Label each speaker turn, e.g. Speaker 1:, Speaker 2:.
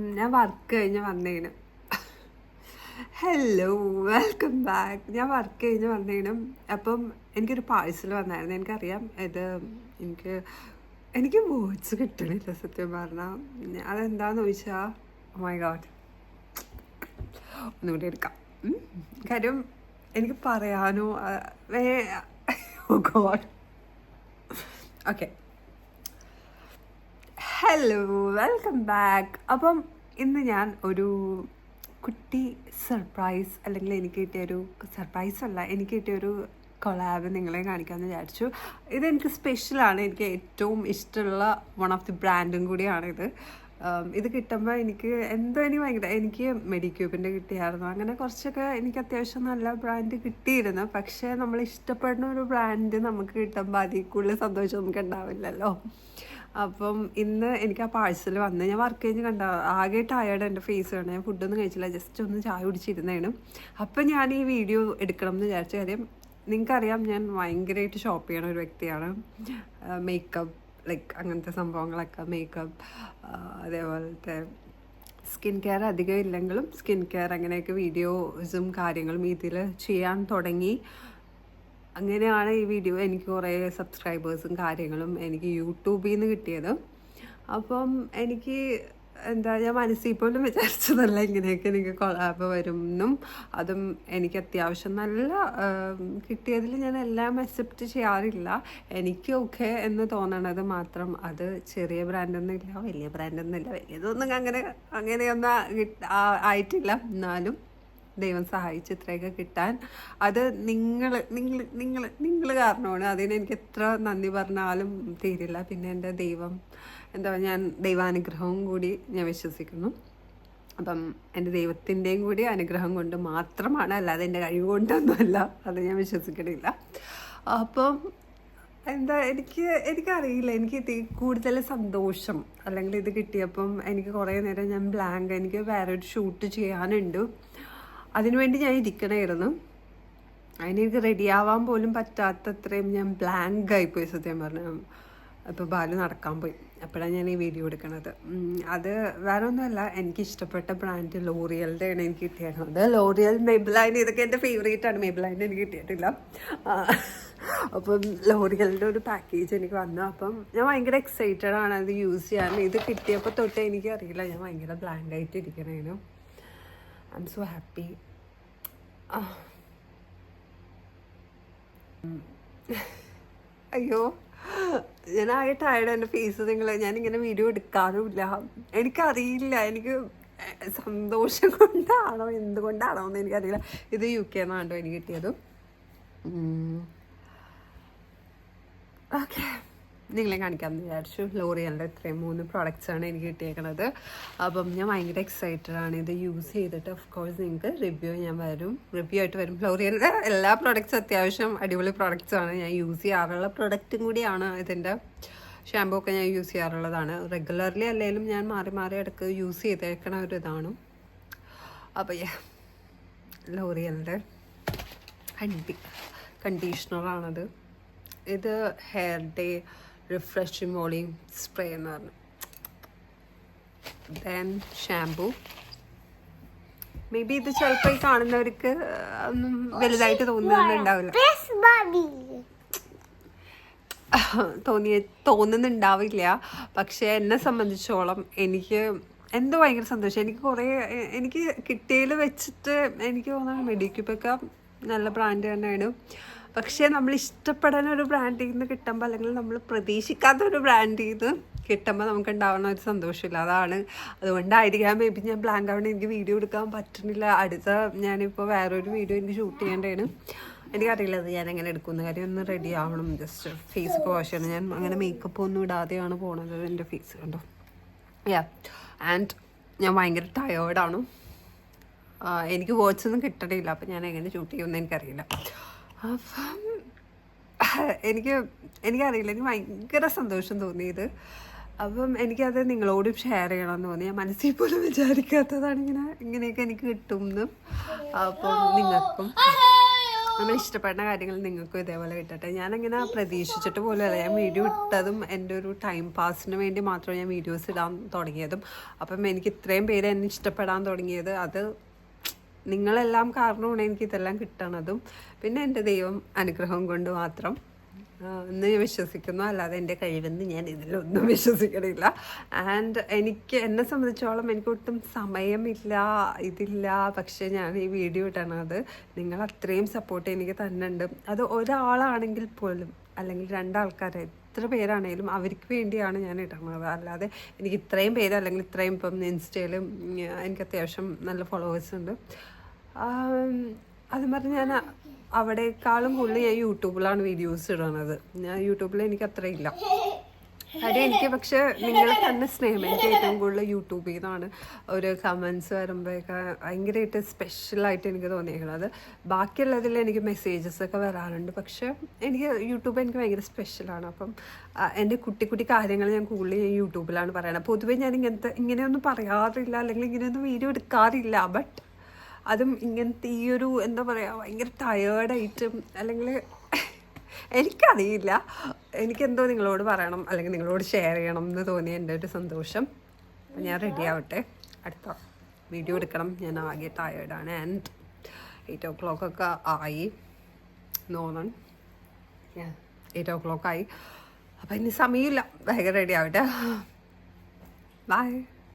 Speaker 1: ഞാൻ വർക്ക് കഴിഞ്ഞ് വന്നേനും hello welcome back. ഞാൻ വർക്ക് കഴിഞ്ഞ് വന്നേനും അപ്പം എനിക്കൊരു പാഴ്സൽ വന്നായിരുന്നു. എനിക്കറിയാം ഇത് എനിക്ക് വേർഡ്സ് കിട്ടണില്ല സത്യം പറഞ്ഞാൽ. അതെന്താന്ന് ചോദിച്ചാൽ മൈ ഗോഡ് ഒന്നുകൂടി എടുക്കാം. കാര്യം എനിക്ക് പറയാനോ God. Okay, hello welcome back. അപ്പം ഇന്ന് ഞാൻ ഒരു കുട്ടി സർപ്രൈസ്, അല്ലെങ്കിൽ എനിക്ക് കിട്ടിയൊരു സർപ്രൈസ് അല്ല, എനിക്ക് കിട്ടിയൊരു കൊളാബ് നിങ്ങളെ കാണിക്കാമെന്ന് വിചാരിച്ചു. ഇതെനിക്ക് സ്പെഷ്യലാണ്. എനിക്ക് ഏറ്റവും ഇഷ്ടമുള്ള വൺ ഓഫ് ദി ബ്രാൻഡും കൂടിയാണിത്. ഇത് കിട്ടുമ്പോൾ എനിക്ക് എനിക്ക് മെഡിക്യൂബിൻ്റെ കിട്ടിയായിരുന്നു. അങ്ങനെ കുറച്ചൊക്കെ എനിക്ക് അത്യാവശ്യം നല്ല ബ്രാൻഡ് കിട്ടിയിരുന്നു. പക്ഷേ നമ്മൾ ഇഷ്ടപ്പെടുന്ന ഒരു ബ്രാൻഡ് നമുക്ക് കിട്ടുമ്പോൾ അതിൽ കൂടുതൽ സന്തോഷം നമുക്ക് ഉണ്ടാവില്ലല്ലോ. അപ്പം ഇന്ന് എനിക്ക് ആ പാഴ്സൽ വന്ന് ഞാൻ വർക്ക് കഴിഞ്ഞ് ആകെ ടയേർഡ് എൻ്റെ ഫേസ് ആണ്. ഞാൻ ഫുഡൊന്നും കഴിച്ചില്ല, ജസ്റ്റ് ഒന്ന് ചായ കുടിച്ചിരുന്നതാണ്. അപ്പം ഞാൻ ഈ വീഡിയോ എടുക്കണം എന്ന് വിചാരിച്ച കാര്യം, നിങ്ങൾക്കറിയാം ഞാൻ ഭയങ്കരമായിട്ട് ഷോപ്പ് ചെയ്യണ ഒരു വ്യക്തിയാണ്. മേക്കപ്പ് ലൈക്ക് അങ്ങനത്തെ സംഭവങ്ങളൊക്കെ, മേക്കപ്പ് അതേപോലത്തെ സ്കിൻ കെയർ അധികം ഇല്ലെങ്കിലും സ്കിൻ കെയർ അങ്ങനെയൊക്കെ വീഡിയോസും കാര്യങ്ങളും ഇതിൽ ചെയ്യാൻ തുടങ്ങി. അങ്ങനെയാണ് ഈ വീഡിയോ എനിക്ക് കുറേ സബ്സ്ക്രൈബേഴ്സും കാര്യങ്ങളും എനിക്ക് യൂട്യൂബിൽ നിന്ന് കിട്ടിയത്. അപ്പം എനിക്ക് ഞാൻ മനസ്സിൽ പോലും വിചാരിച്ചതല്ല ഇങ്ങനെയൊക്കെ എനിക്ക് കൊളാബ് വരുമെന്നും. അതും എനിക്ക് അത്യാവശ്യം നല്ല കിട്ടിയതിൽ ഞാൻ എല്ലാം അക്സെപ്റ്റ് ചെയ്യാറില്ല. എനിക്ക് ഓക്കെ എന്ന് തോന്നണത് മാത്രം. അത് ചെറിയ ബ്രാൻഡൊന്നും ഇല്ല, വലിയ ബ്രാൻഡൊന്നും ഇല്ല, വലിയതൊന്നും അങ്ങനെയൊന്നും ആയിട്ടില്ല. എന്നാലും ദൈവം സഹായിച്ച് ഇത്രയൊക്കെ കിട്ടാൻ അത് നിങ്ങൾ കാരണമാണ്. അതിന് എനിക്ക് എത്ര നന്ദി പറഞ്ഞാലും തീരില്ല. പിന്നെ എൻ്റെ ഞാൻ ദൈവാനുഗ്രഹവും കൂടി ഞാൻ വിശ്വസിക്കുന്നു. അപ്പം എൻ്റെ ദൈവത്തിൻ്റെയും കൂടി അനുഗ്രഹം കൊണ്ട് മാത്രമാണ്, അല്ലാതെ എൻ്റെ കഴിവ് കൊണ്ടൊന്നുമല്ല, അത് ഞാൻ വിശ്വസിക്കണില്ല. അപ്പം എനിക്കറിയില്ല, എനിക്ക് കൂടുതൽ സന്തോഷം അല്ലെങ്കിൽ ഇത് കിട്ടിയപ്പം എനിക്ക് കുറേ നേരം ഞാൻ ബ്ലാങ്ക്, എനിക്ക് വേറെ ഒരു ഷൂട്ട് ചെയ്യാനുണ്ട്, അതിനുവേണ്ടി ഞാൻ ഇരിക്കണമായിരുന്നു. അതിനെനിക്ക് റെഡിയാവാൻ പോലും പറ്റാത്തത്രയും ഞാൻ ബ്ലാങ്ക് ആയിപ്പോയി സത്യം പറഞ്ഞു. ഇപ്പോൾ ബാലു നടക്കാൻ പോയി, അപ്പോഴാണ് ഞാൻ ഈ വീഡിയോ എടുക്കണത്. അത് വേറെ ഒന്നുമല്ല, എനിക്ക് ഇഷ്ടപ്പെട്ട ബ്രാൻഡ് ലോറിയലിൻ്റെ ആണ് എനിക്ക് കിട്ടിയിരുന്നത്. ലോറിയൽ, മെബിലൈൻ, ഇതൊക്കെ എൻ്റെ ഫേവറേറ്റ് ആണ്. മെബിലൈൻ എനിക്ക് കിട്ടിയിട്ടില്ല. അപ്പം ലോറിയലിൻ്റെ ഒരു പാക്കേജ് എനിക്ക് വന്നു. അപ്പം ഞാൻ ഭയങ്കര എക്സൈറ്റഡ് ആണ് അത് യൂസ് ചെയ്യാൻ. ഇത് കിട്ടിയപ്പോൾ തൊട്ട് എനിക്കറിയില്ല, ഞാൻ ഭയങ്കര ബ്ലാങ്ക് ആയിട്ട് ഇരിക്കണേനു. I am so happy. അയ്യോ, ഞാനാകെ ടയർഡ്. എൻ്റെ ഫേസ് ഞാനിങ്ങനെ വീഡിയോ എടുക്കാറുമില്ല. എനിക്കറിയില്ല, എനിക്ക് സന്തോഷം കൊണ്ടാണോ എന്തുകൊണ്ടാണോ എന്ന് എനിക്കറിയില്ല. ഇത് UK എന്നാണോ എനിക്ക് കിട്ടിയത്. ഓക്കെ, നിങ്ങളെ കാണിക്കാമെന്ന് വിചാരിച്ചു. ലോറിയലിൻ്റെ ഇത്രയും 3 പ്രോഡക്റ്റ്സാണ് എനിക്ക് കിട്ടിയേക്കുന്നത്. അപ്പം ഞാൻ ഭയങ്കര എക്സൈറ്റഡ് ആണ് ഇത് യൂസ് ചെയ്തിട്ട്. ഓഫ് കോഴ്സ് നിങ്ങൾക്ക് റിവ്യൂ ആയിട്ട് വരും. ലോറിയലിൻ്റെ എല്ലാ പ്രോഡക്റ്റ്സും അത്യാവശ്യം അടിപൊളി പ്രോഡക്റ്റ്സാണ്. ഞാൻ യൂസ് ചെയ്യാറുള്ള പ്രോഡക്റ്റും കൂടിയാണ്. ഇതിൻ്റെ ഷാമ്പൂ ഒക്കെ ഞാൻ യൂസ് ചെയ്യാറുള്ളതാണ്. റെഗുലർലി അല്ലെങ്കിലും ഞാൻ മാറി ഇടയ്ക്ക് യൂസ് ചെയ്തേക്കണ ഒരു ഇതാണ്. അപ്പോൾ ലോറിയലിൻ്റെ കണ്ടീഷണറാണത്. ഇത് hair day refreshing volume spray എന്ന് പറഞ്ഞു. Then shampoo. മേ ബി ഇത് ചിലപ്പോൾ ഈ കാണുന്നവർക്ക് ഒന്നും വലുതായിട്ട് തോന്നുന്നുണ്ടാവില്ല. പക്ഷേ എന്നെ സംബന്ധിച്ചോളം എനിക്ക് എന്തോ ഭയങ്കര സന്തോഷം. എനിക്ക് കിട്ടിയതിൽ വെച്ചിട്ട് എനിക്ക് തോന്നുന്നു മെഡിക്യൂബൊക്കെ നല്ല ബ്രാൻഡ് തന്നെയാണ്. പക്ഷേ നമ്മൾ ഇഷ്ടപ്പെടുന്ന ഒരു ബ്രാൻഡിൽ നിന്ന് കിട്ടുമ്പോൾ, അല്ലെങ്കിൽ നമ്മൾ പ്രതീക്ഷിക്കാത്ത ഒരു ബ്രാൻഡിൽ നിന്ന് കിട്ടുമ്പോൾ നമുക്ക് ഉണ്ടാവുന്ന ഒരു സന്തോഷമില്ല. അതുകൊണ്ടായിരിക്കാം മേ ബി ഞാൻ ബ്ലാങ്ക് ആവണം, എനിക്ക് വീഡിയോ എടുക്കാൻ പറ്റുന്നില്ല. ഞാനിപ്പോൾ വേറൊരു വീഡിയോ എനിക്ക് ഷൂട്ട് ചെയ്യേണ്ടതാണ്. എനിക്കറിയില്ല അത് ഞാൻ എങ്ങനെ എടുക്കുന്ന കാര്യം. ഒന്ന് റെഡി ആവണം. ജസ്റ്റ് ഫേസ് ഒക്കെ വാഷ് ചെയ്യണം. ഞാൻ അങ്ങനെ മേക്കപ്പ് ഒന്നും ഇടാതെയാണ് പോണത്. എൻ്റെ ഫേസ് കണ്ടോ. ആൻഡ് ഞാൻ ഭയങ്കര ടയേർഡാണ്. എനിക്ക് വേർഡ്സ് ഒന്നും കിട്ടണില്ല. അപ്പം ഞാൻ എങ്ങനെ ഷൂട്ട് ചെയ്യുമെന്ന് എനിക്കറിയില്ല. അപ്പം എനിക്കറിയില്ല, എനിക്ക് ഭയങ്കര സന്തോഷം തോന്നിയത്. അപ്പം എനിക്കത് നിങ്ങളോടും ഷെയർ ചെയ്യണമെന്ന് തോന്നി. ഞാൻ മനസ്സിൽ പോലും വിചാരിക്കാത്തതാണ് ഇങ്ങനെയൊക്കെ എനിക്ക് കിട്ടുമെന്ന്. അപ്പം നിങ്ങൾക്കും നമ്മൾ ഇഷ്ടപ്പെടുന്ന കാര്യങ്ങൾ നിങ്ങൾക്കും ഇതേപോലെ കിട്ടട്ടെ. ഞാനങ്ങനെ പ്രതീക്ഷിച്ചിട്ട് പോലുമല്ല, ഞാൻ വീഡിയോ ഇട്ടതും എൻ്റെ ഒരു ടൈം പാസിന് വേണ്ടി മാത്രമേ ഞാൻ വീഡിയോസ് ഇടാൻ തുടങ്ങിയതും. അപ്പം എനിക്ക് ഇത്രയും പേര് എന്നെ ഇഷ്ടപ്പെടാൻ തുടങ്ങിയത് അത് നിങ്ങളെല്ലാം കാരണമാണ് എനിക്കിതെല്ലാം കിട്ടണതും. പിന്നെ എൻ്റെ ദൈവം അനുഗ്രഹം കൊണ്ട് മാത്രം എന്ന് ഞാൻ വിശ്വസിക്കുന്നു. അല്ലാതെ എൻ്റെ കഴിവെന്ന് ഞാൻ ഇതിലൊന്നും വിശ്വസിക്കണില്ല. ആൻഡ് എന്നെ സംബന്ധിച്ചോളം എനിക്ക് ഒട്ടും സമയമില്ല, ഇതില്ല. പക്ഷേ ഞാൻ ഈ വീഡിയോ ഇടണത് നിങ്ങൾ അത്രയും സപ്പോർട്ട് എനിക്ക് തന്നുണ്ട്. അത് ഒരാളാണെങ്കിൽ പോലും അല്ലെങ്കിൽ രണ്ടാൾക്കാർ എത്ര പേരാണെങ്കിലും അവർക്ക് വേണ്ടിയാണ് ഞാൻ ഇടുന്നത്. അല്ലാതെ എനിക്ക് ഇത്രയും പേര് അല്ലെങ്കിൽ ഇത്രയും ഇപ്പം ഇൻസ്റ്റയിലും എനിക്ക് അത്യാവശ്യം നല്ല ഫോളോവേഴ്സ് ഉണ്ട്. അത് പറഞ്ഞ് ഞാൻ അവിടേക്കാളും കൂടുതൽ ഞാൻ യൂട്യൂബിലാണ് വീഡിയോസ് ഇടുന്നത്. ഞാൻ യൂട്യൂബിൽ എനിക്ക് അത്രയില്ല കാര്യം. എനിക്ക് പക്ഷേ നിങ്ങളെ തന്നെ സ്നേഹം എനിക്ക് ഏറ്റവും കൂടുതൽ യൂട്യൂബിൽ നിന്നാണ് ഒരു കമൻസ് വരുമ്പോഴൊക്കെ ഭയങ്കരമായിട്ട് സ്പെഷ്യലായിട്ട് എനിക്ക് തോന്നിയിരിക്കുന്നത്. ബാക്കിയുള്ളതിൽ എനിക്ക് മെസ്സേജസ് ഒക്കെ വരാറുണ്ട്, പക്ഷേ എനിക്ക് യൂട്യൂബ് എനിക്ക് ഭയങ്കര സ്പെഷ്യലാണ്. അപ്പം എൻ്റെ കുട്ടി കുട്ടി കാര്യങ്ങൾ ഞാൻ കൂടുതൽ യൂട്യൂബിലാണ് പറയണത്. പൊതുവേ ഞാൻ ഇങ്ങനെയൊന്നും പറയാറില്ല അല്ലെങ്കിൽ ഇങ്ങനെയൊന്നും വീഡിയോ എടുക്കാറില്ല. ബട്ട് അതും ഇങ്ങനത്തെ ഈ ഒരു എന്താ പറയുക ഭയങ്കര ടയേർഡായിട്ടും അല്ലെങ്കിൽ എനിക്കറിയില്ല, എനിക്കെന്തോ നിങ്ങളോട് പറയണം അല്ലെങ്കിൽ നിങ്ങളോട് ഷെയർ ചെയ്യണം എന്ന് തോന്നിയ എൻ്റെ ഒരു സന്തോഷം. അപ്പം ഞാൻ റെഡി ആവട്ടെ, അടുത്ത വീഡിയോ എടുക്കണം. ഞാൻ ആകെ ടയേർഡാണ്. ആൻഡ് 8 o'clock ഒക്കെ ആയി തോന്നണം. 8 o'clock ആയി. അപ്പം ഇനി സമയമില്ല, വേഗം റെഡി ആവട്ടെ. ബൈ.